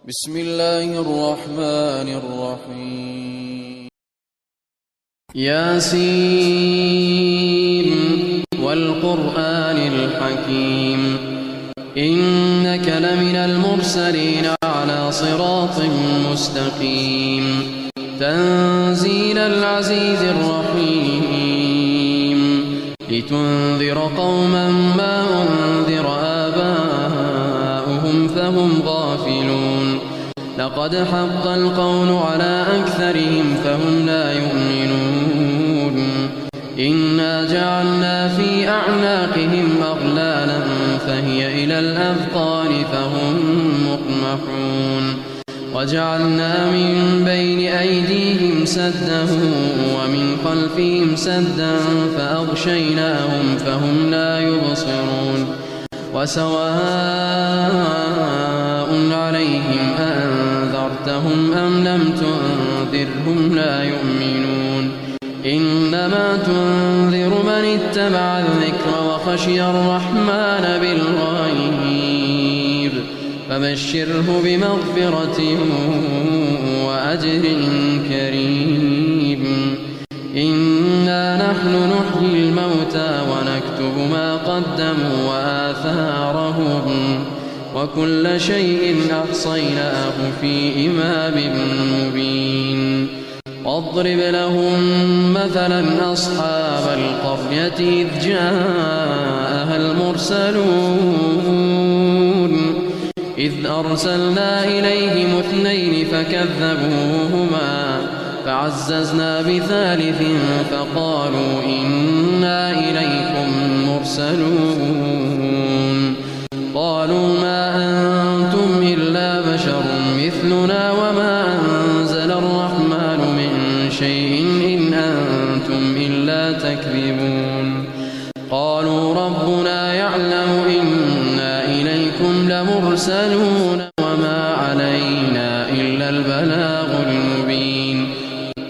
بسم الله الرحمن الرحيم. ياسين والقرآن الحكيم إنك لمن المرسلين على صراط مستقيم تنزيل العزيز الرحيم لتنذر قوما ما أنذر آباؤهم فهم غافلون لقد حق القول على أكثرهم فهم لا يؤمنون إنا جعلنا في أعناقهم أغلالا فهي إلى الأذقان فهم مقمحون وجعلنا من بين أيديهم سدا ومن خلفهم سدا فأغشيناهم فهم لا يبصرون وسواء عليهم أنذرتهم أم لم تنذرهم لا يؤمنون إنما تنذر من اتبع الذكر وخشي الرحمن بالغيب فبشره بمغفرة وأجر كريم إنا نحن نحيي الموتى ونكتب ما قدموا وآثارهم وكل شيء أحصيناه في إمام مبين واضرب لهم مثلا أصحاب القرية إذ جاءها المرسلون إذ أرسلنا إليهم اثنين فكذبوهما فعززنا بثالث فقالوا إنا إليكم مرسلون قالوا ما أنتم إلا بشر مثلنا وما أنزل الرحمن من شيء إن أنتم إلا تكذبون قالوا ربنا يعلم إنا إليكم لمرسلون وما علينا إلا البلاغ المبين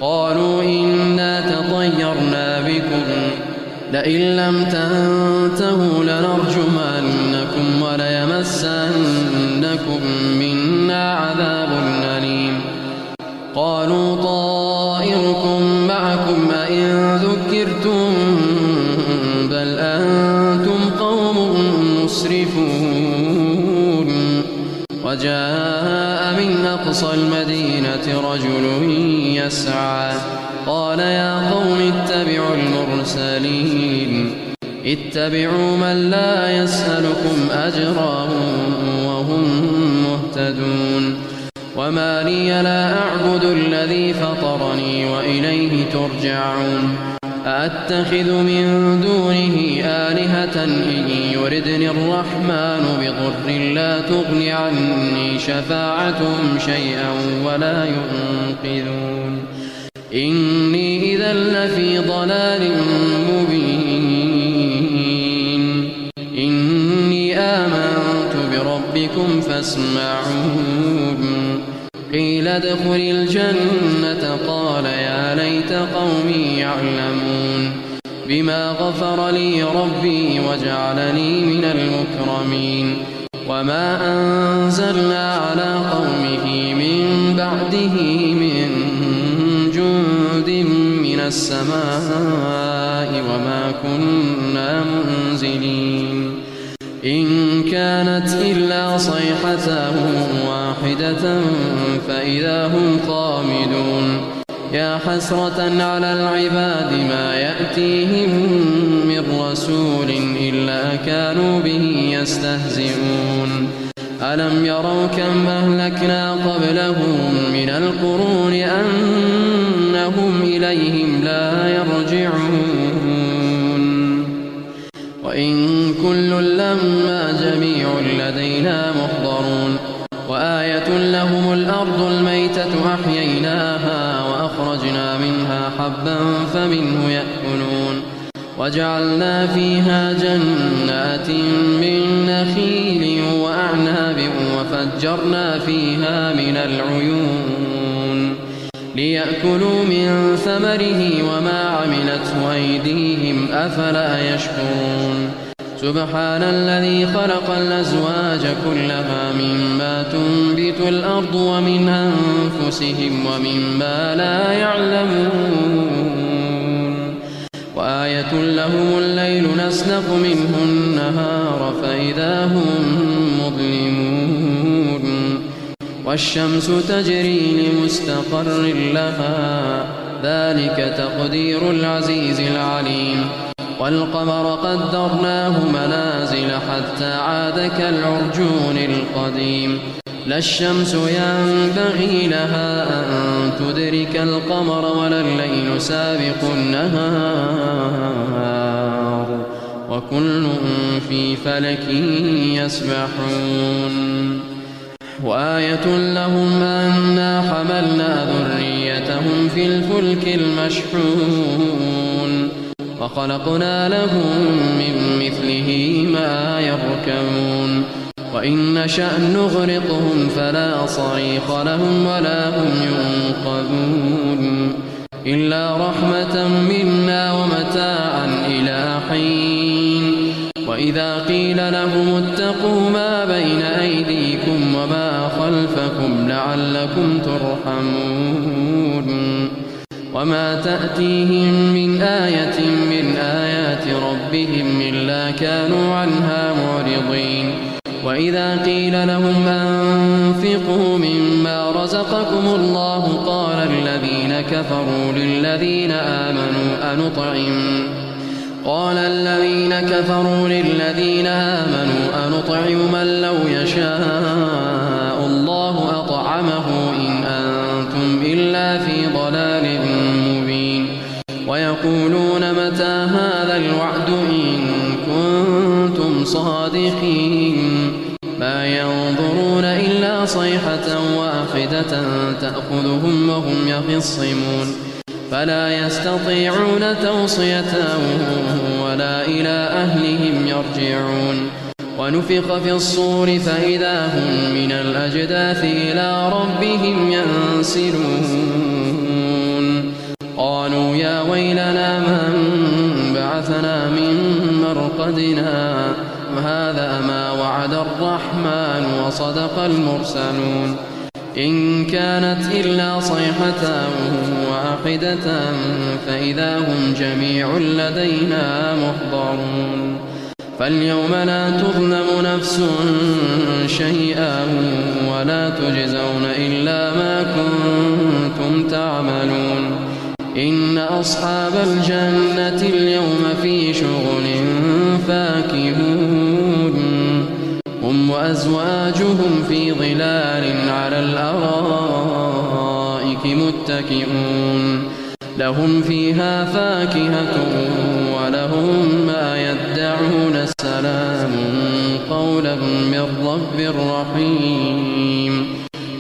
قالوا إنا تطيرنا بكم لئن لم تنتهوا لنرجمنكم وليمسنكم منا عذاب أليم قالوا طائركم معكم أئن ذكرتم بل أنتم قوم مسرفون وجاء من أقصى المدينة رجل يسعى قال يا قوم اتبعوا المرسلين اتبعوا من لا يسألكم أجرا وهم مهتدون وما لي لا أعبد الذي فطرني وإليه ترجعون أأتخذ من دونه آلهة إن يردني الرحمن بضر لا تغن عني شفاعتهم شيئا ولا ينقذون إني إذا لفي ضلال مبين إني آمنت بربكم فاسمعون قيل ادخل الجنة قال يا ليت قومي يعلمون بما غفر لي ربي وجعلني من المكرمين وما أنزلنا على قومه من بعده من جند من السماء وما كنا منزلين إن كانت إلا صيحة واحدة فإذا هم خامدون يا حسرة على العباد ما يأتيهم من رسول إلا كانوا به يستهزئون ألم يروا كم أهلكنا قبلهم من القرون أنهم إليهم لا يرجعون وإن كل لما جميع لدينا محضرون وآية لهم الأرض الميتة أحييناها وأخرجنا منها حبا فمنه يأكلون وجعلنا فيها جنات من نخيل وأعناب وفجرنا فيها من العيون ليأكلوا من ثمره وما عملته أيديهم أفلا يشكرون سبحان الذي خلق الأزواج كلها مما تنبت الأرض ومن أنفسهم ومما لا يعلمون وآية لهم الليل نسلخ منه النهار فإذا هم مظلمون والشمس تجري لمستقر لها ذلك تقدير العزيز العليم والقمر قدرناه منازل حتى عاد كالعرجون القديم لا الشمس ينبغي لها أن تدرك القمر ولا الليل سابق النهار وكل في فلك يسبحون وآية لهم أنا حملنا ذريتهم في الفلك المشحون وخلقنا لهم من مثله ما يركبون وإن نشأ نغرقهم فلا صريخ لهم ولا هم ينقذون إلا رحمة منا ومتاعا إلى حين وإذا قيل لهم اتقوا ما بين أيديكم وما خلفكم لعلكم ترحمون وما تأتيهم من آية من آيات ربهم إلا كانوا عنها معرضين وإذا قيل لهم أنفقوا مما رزقكم الله قال الذين كفروا للذين آمنوا أنطعم من لو يشاء الله أطعمه إن أنتم إلا في ضلال مبين ويقولون متى هذا الوعد إن كنتم صادقين ما ينظرون إلا صيحة واحدة تأخذهم وهم يخصمون فلا يستطيعون توصية ولا إلى أهلهم يرجعون ونفخ في الصور فإذا هم من الأجداث إلى ربهم ينسلون قالوا يا ويلنا من بعثنا من مرقدنا هذا ما وعد الرحمن وصدق المرسلون إن كانت إلا صيحة واحدة فإذا هم جميع لدينا محضرون فاليوم لا تظلم نفس شيئا ولا تجزون إلا ما كنتم تعملون إن أصحاب الجنة اليوم في شغل فاكهون هم وأزواجهم في ظلال على الأرائك متكئون لهم فيها فاكهة ولهم ما يدعون سلام قولا من رب رحيم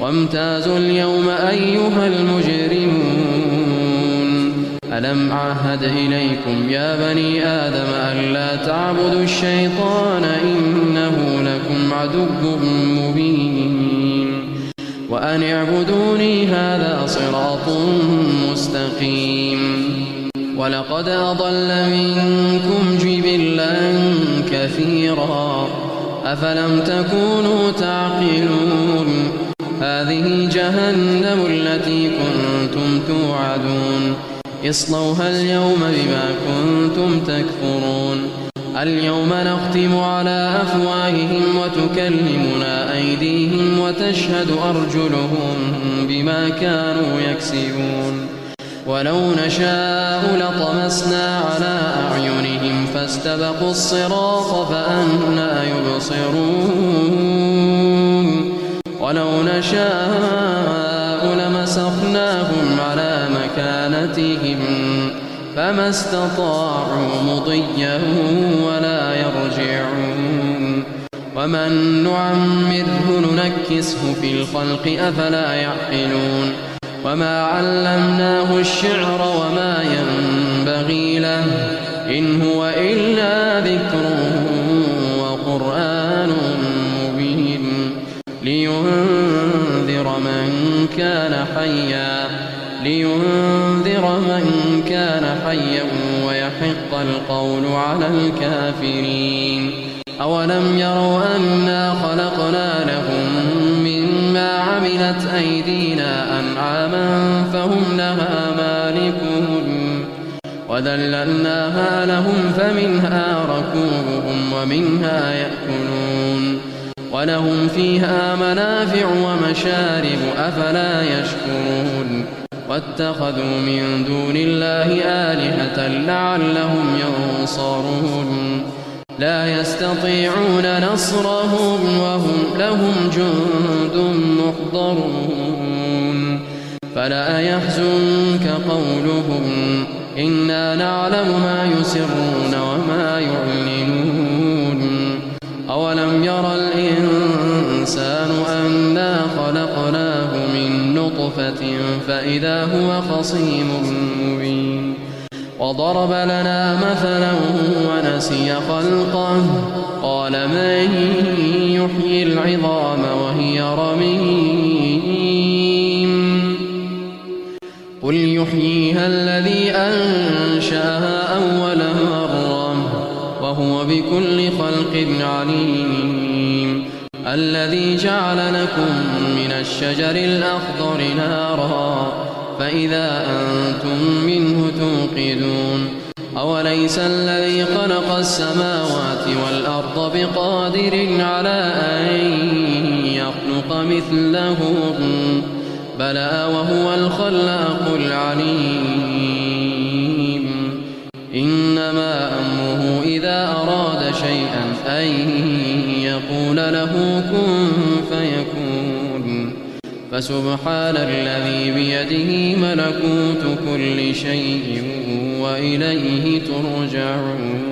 وامتازوا اليوم أيها المجرمون ألم أعهد إليكم يا بني آدم ألا تعبدوا الشيطان إنه لكم عدو مبين وأن اعبدوني هذا صراط مستقيم ولقد أضل منكم جبلا كثيرا أفلم تكونوا تعقلون هذه جهنم التي كنتم توعدون اصلوها اليوم بما كنتم تكفرون اليوم نختم على أفواههم وتكلمنا أيديهم وتشهد أرجلهم بما كانوا يكسبون ولو نشاء لطمسنا على أعينهم فاستبقوا الصراط فأنى يبصرون ولو نشاء لمسخناهم على مكانتهم فما استطاعوا مضيا ولا يرجعون ومن نعمره ننكسه في الخلق أفلا يعقلون وما علمناه الشعر وما ينبغي له إن هو إلا ذكر وقرآن مبين لينذر من كان حيا ويحق القول على الكافرين. أولم يروا أنا خلقنا لهم مما عملت أيدينا أنعاما فهم لها مالكون وذللناها لهم فمنها ركوبهم ومنها يأكلون ولهم فيها منافع ومشارب أفلا يشكرون واتخذوا من دون الله آلهة لعلهم ينصرون لا يستطيعون نصرهم وهم لهم جند محضرون فلا يحزنك قولهم إنا نعلم ما يسرون وما يعلنون أولم ير الإنسان أنا خلقناه من نطفة فإذا هو خصيم مبين وضرب لنا مثلا ونسي خلقه قال من يحيي العظام وهي رميم قل يحييها الذي أنشأها أول مرة وهو بكل خلق عليم الذي جعل لكم من الشجر الأخضر نارا فإذا أنتم منه توقدون أوليس الذي خلق السماوات والأرض بقادر على أن يخلق مثلهم بلى وهو الخلاق العليم إنما أمره إذا أراد شيئا أن يقول له كن فيكون فسبحان الذي بيده ملكوت كل شيء وإليه ترجعون